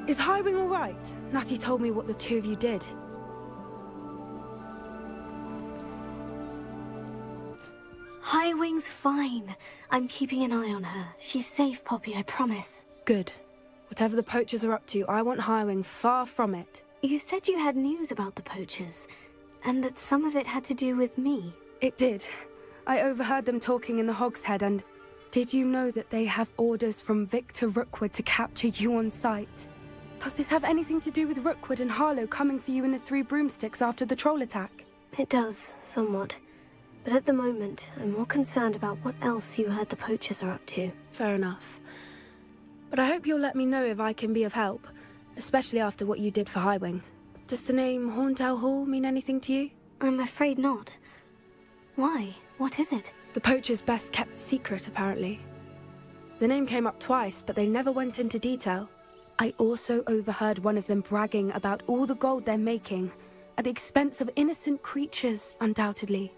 Is Highwing all right? Natty told me what the two of you did. Highwing's fine. I'm keeping an eye on her. She's safe, Poppy, I promise. Good. Whatever the poachers are up to, I want Highwing far from it. You said you had news about the poachers, and that some of it had to do with me. It did. I overheard them talking in the Hogshead, and did you know that they have orders from Victor Rookwood to capture you on sight? Does this have anything to do with Rookwood and Harlow coming for you in the Three Broomsticks after the troll attack? It does, somewhat. But at the moment, I'm more concerned about what else you heard the poachers are up to. Fair enough. But I hope you'll let me know if I can be of help, especially after what you did for Highwing. Does the name Horntail Hall mean anything to you? I'm afraid not. Why? What is it? The poachers' best-kept secret, apparently. The name came up twice, but they never went into detail. I also overheard one of them bragging about all the gold they're making, at the expense of innocent creatures, undoubtedly.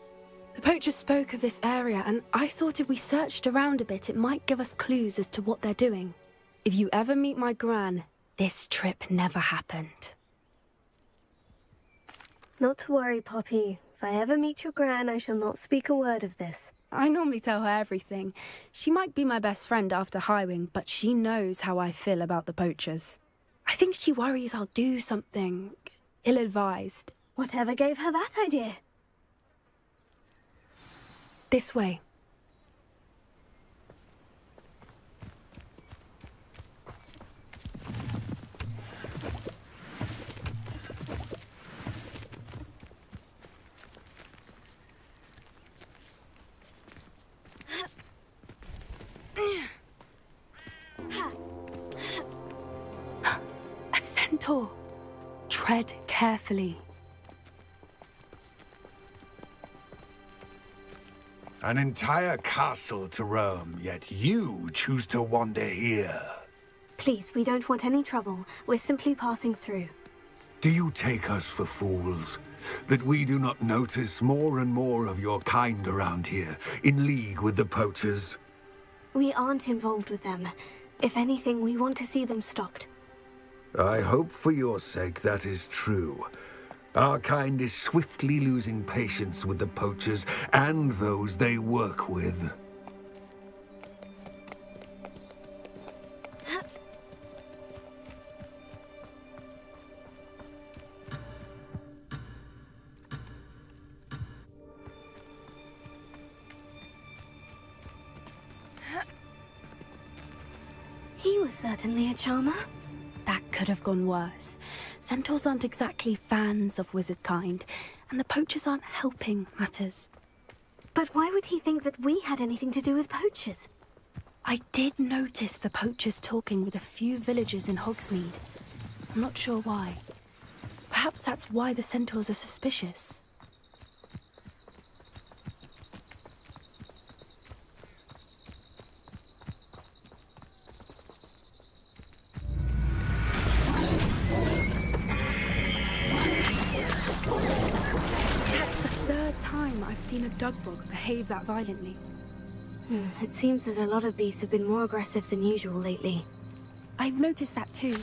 The poachers spoke of this area, and I thought if we searched around a bit, it might give us clues as to what they're doing. If you ever meet my gran, this trip never happened. Not to worry, Poppy. If I ever meet your gran, I shall not speak a word of this. I normally tell her everything. She might be my best friend after Highwing, but she knows how I feel about the poachers. I think she worries I'll do something ill-advised. Whatever gave her that idea? This way. A centaur. Tread carefully. An entire castle to roam, yet you choose to wander here. Please, we don't want any trouble. We're simply passing through. Do you take us for fools? That we do not notice more and more of your kind around here, in league with the poachers? We aren't involved with them. If anything, we want to see them stopped. I hope for your sake that is true. Our kind is swiftly losing patience with the poachers and those they work with. He was certainly a charmer. That could have gone worse. Centaurs aren't exactly fans of wizard kind, and the poachers aren't helping matters. But why would he think that we had anything to do with poachers? I did notice the poachers talking with a few villagers in Hogsmeade. I'm not sure why. Perhaps that's why the centaurs are suspicious. I've seen a dugbog behave that violently. It seems that a lot of beasts have been more aggressive than usual lately. I've noticed that too.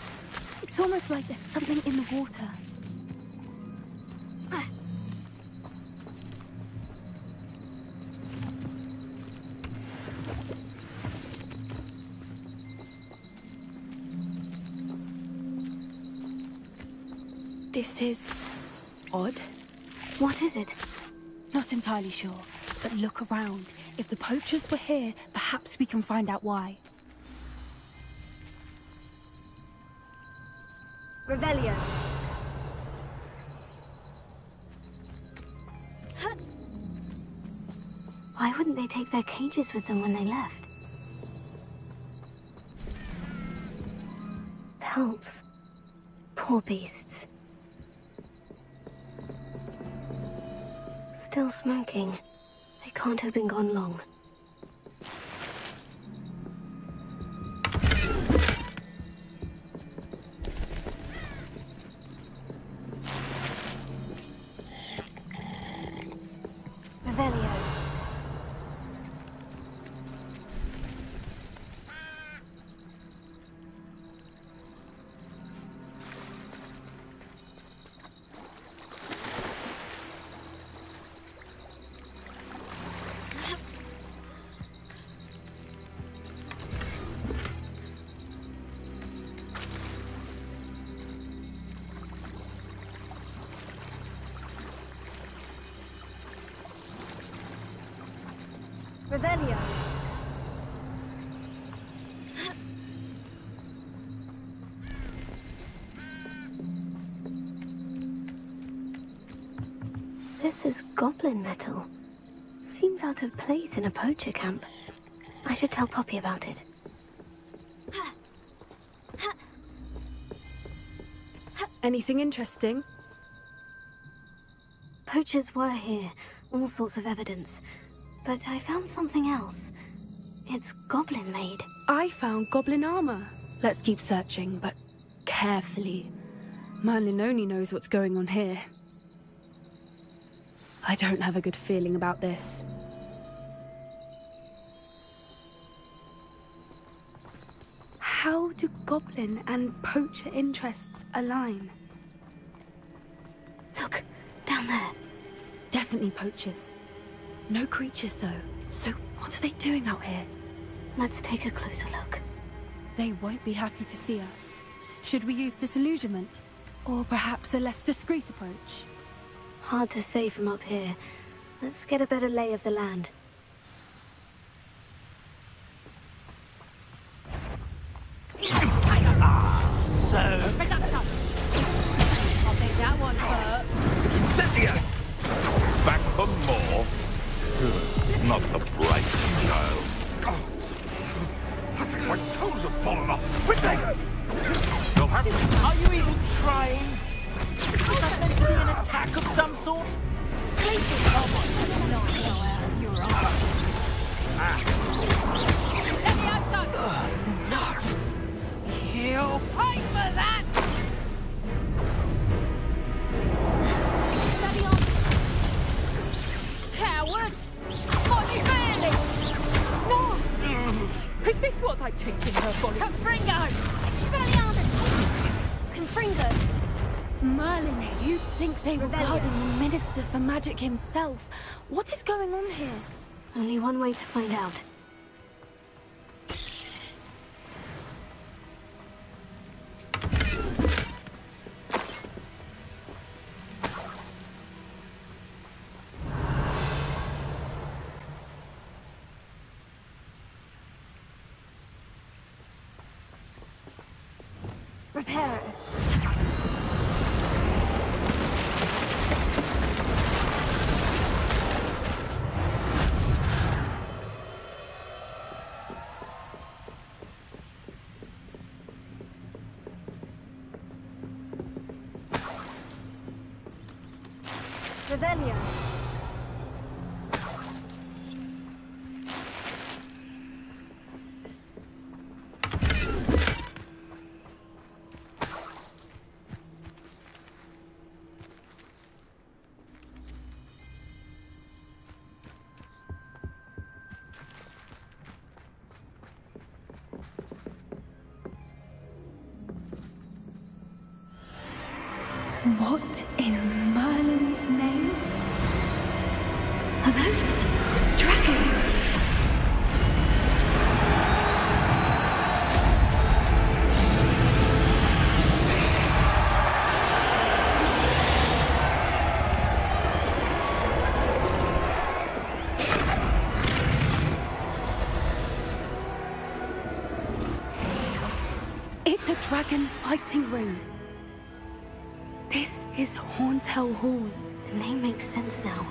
It's almost like there's something in the water. This is odd. What is it? Not entirely sure, but look around. If the poachers were here, perhaps we can find out why. Revelio. Why wouldn't they take their cages with them when they left? Pelts. Poor beasts. Still smoking. They can't have been gone long. Revelio. Revelio. This is goblin metal. Seems out of place in a poacher camp. I should tell Poppy about it. Anything interesting? Poachers were here, all sorts of evidence. But I found something else. It's goblin-made. I found goblin armor. Let's keep searching, but carefully. Merlin only knows what's going on here. I don't have a good feeling about this. How do goblin and poacher interests align? Look, down there. Definitely poachers. No creatures, though. So what are they doing out here? Let's take a closer look. They won't be happy to see us. Should we use disillusionment? Or perhaps a less discreet approach? Hard to say from up here. Let's get a better lay of the land. So... I'll take that one hurt. Incendio! Back for more? Not the bright child. I think my toes have fallen off. Which way? You'll have to... Are you even trying? Is that meant to be an attack of some sort? Please, oh my, you're right. Let me out, no. You'll pay for that! Steady on. Coward! What are you feeling? No! Is this what I'm teaching her, Bonnie? Confringo! Expelliarmus! Confringo! Merlin, you'd think they were guarding the Minister for Magic himself. What is going on here? Only one way to find out. Repair it. Revelio. What in Merlin's name? Are those dragons? It's a dragon fighting ring. This is Horntail Hall. The name makes sense now.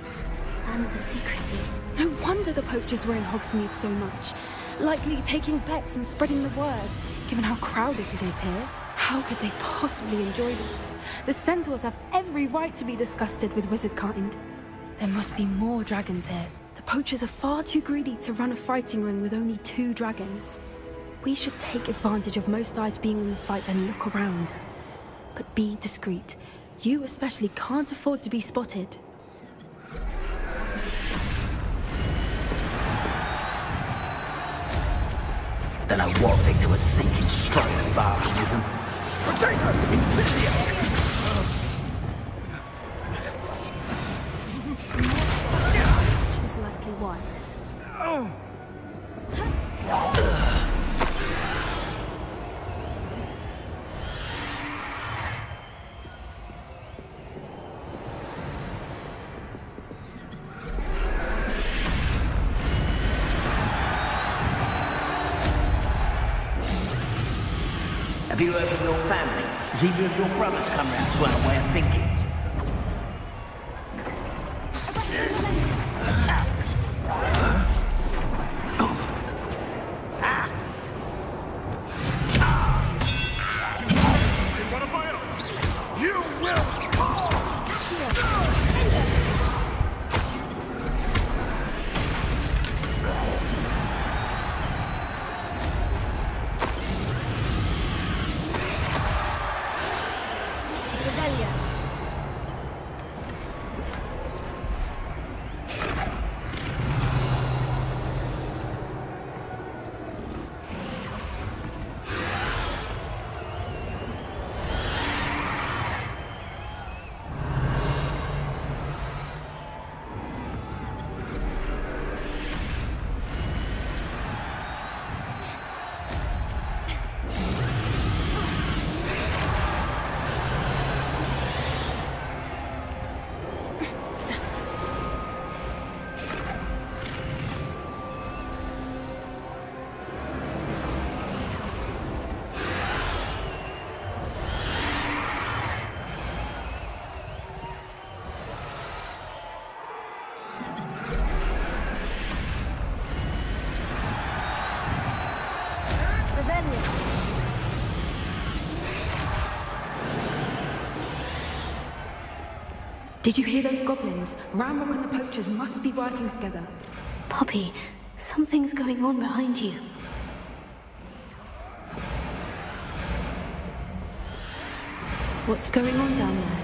And the secrecy. No wonder the poachers were in Hogsmeade so much. Likely taking bets and spreading the word, given how crowded it is here. How could they possibly enjoy this? The centaurs have every right to be disgusted with wizard kind. There must be more dragons here. The poachers are far too greedy to run a fighting ring with only 2 dragons. We should take advantage of most eyes being on the fight and look around. But be discreet. You especially can't afford to be spotted. Then I walk Victor was sinking straight in the bar. Potato! Incendio! She's likely wise. Have you heard from your family? Has either of your brothers come round to our way of thinking? You will fall! Did you hear those goblins? Ramrock and the poachers must be working together. Poppy, something's going on behind you. What's going on down there?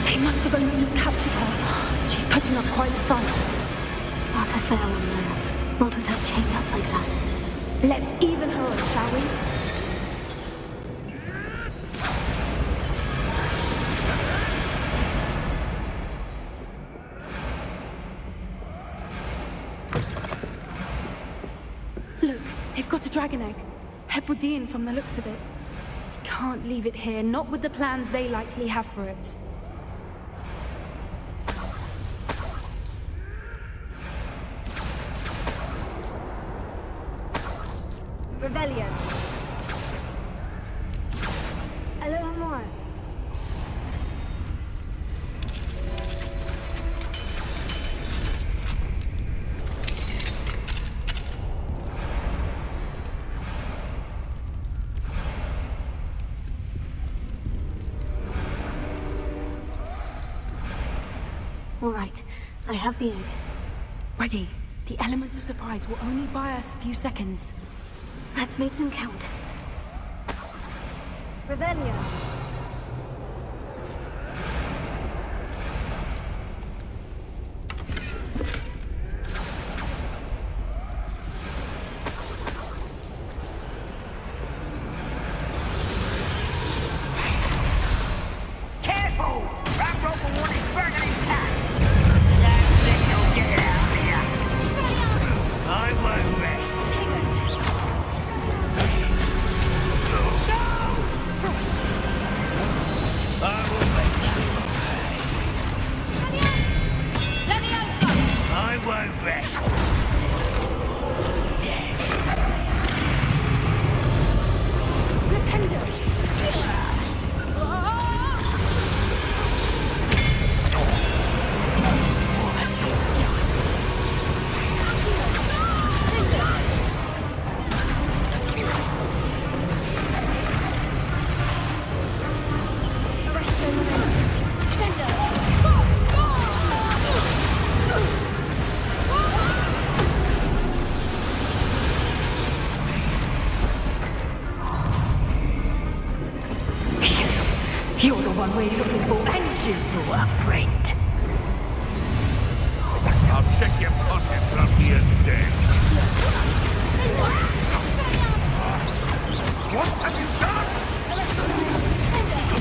They must have only just captured her. She's putting up quite a fight. Not a fair one, though. Not with her chained up like that. Let's even her up, shall we? Look, they've got a dragon egg. Hebridean from the looks of it. We can't leave it here, not with the plans they likely have for it. Rebellion. A little more. All right, I have the egg. Ready. The element of surprise will only buy us a few seconds. Let's make them count. Rebellion. Careful! That rope will want its burden intact! That's it, you'll get out of here! I won't rest. I will make that pay. Let me over! I won't rest. Dead. Flipendo! You're the one we're looking for, and you, friend. I'll check your pockets after you're dead. What have you done?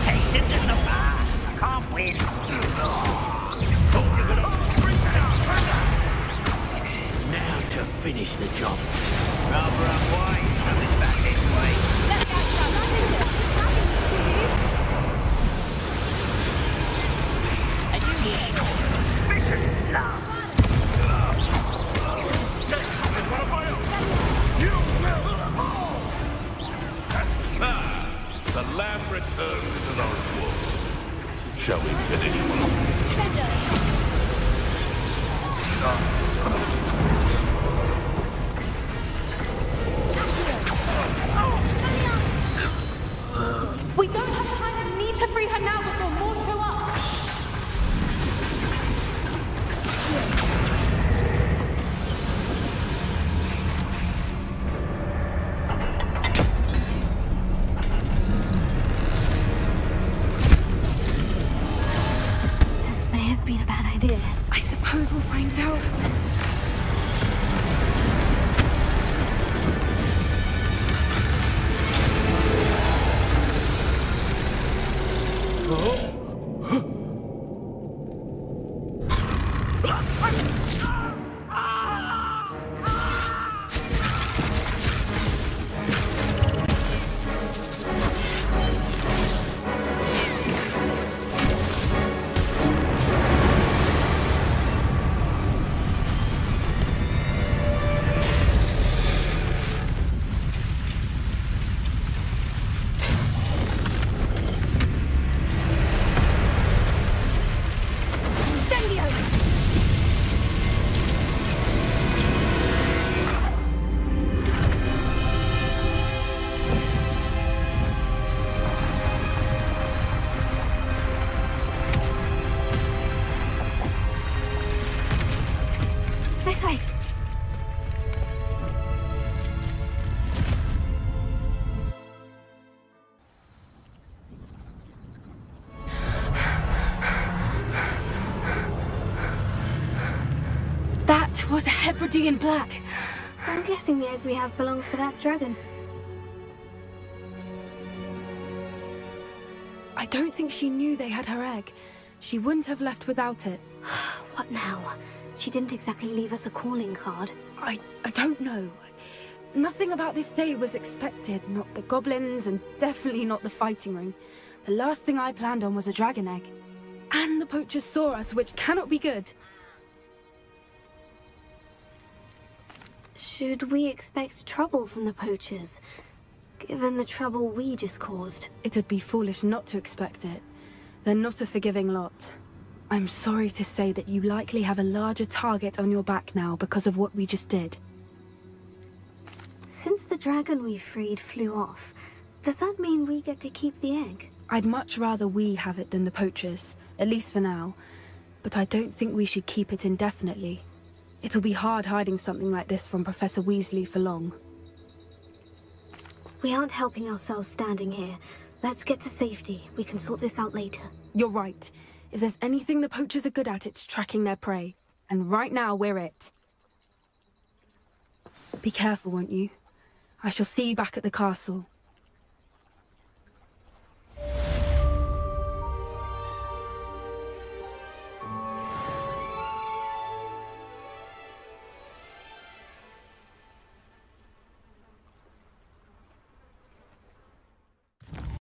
Patience in the bar. I can't win. Now to finish the job. Rather unwise coming back this way. Let me out, This is love. with our woe. Shall we finish? We don't have time. We need to free her now before more show up. This may have been a bad idea. I suppose we'll find out. This way. That was a Hebridean black. I'm guessing the egg we have belongs to that dragon. I don't think she knew they had her egg. She wouldn't have left without it. What now? She didn't exactly leave us a calling card. I don't know. Nothing about this day was expected. Not the goblins, and definitely not the fighting ring. The last thing I planned on was a dragon egg. And the poachers saw us, which cannot be good. Should we expect trouble from the poachers, given the trouble we just caused? It would be foolish not to expect it. They're not a forgiving lot. I'm sorry to say that you likely have a larger target on your back now because of what we just did. Since the dragon we freed flew off, does that mean we get to keep the egg? I'd much rather we have it than the poachers, at least for now. But I don't think we should keep it indefinitely. It'll be hard hiding something like this from Professor Weasley for long. We aren't helping ourselves standing here. Let's get to safety. We can sort this out later. You're right. If there's anything the poachers are good at, it's tracking their prey. And right now, we're it. Be careful, won't you? I shall see you back at the castle.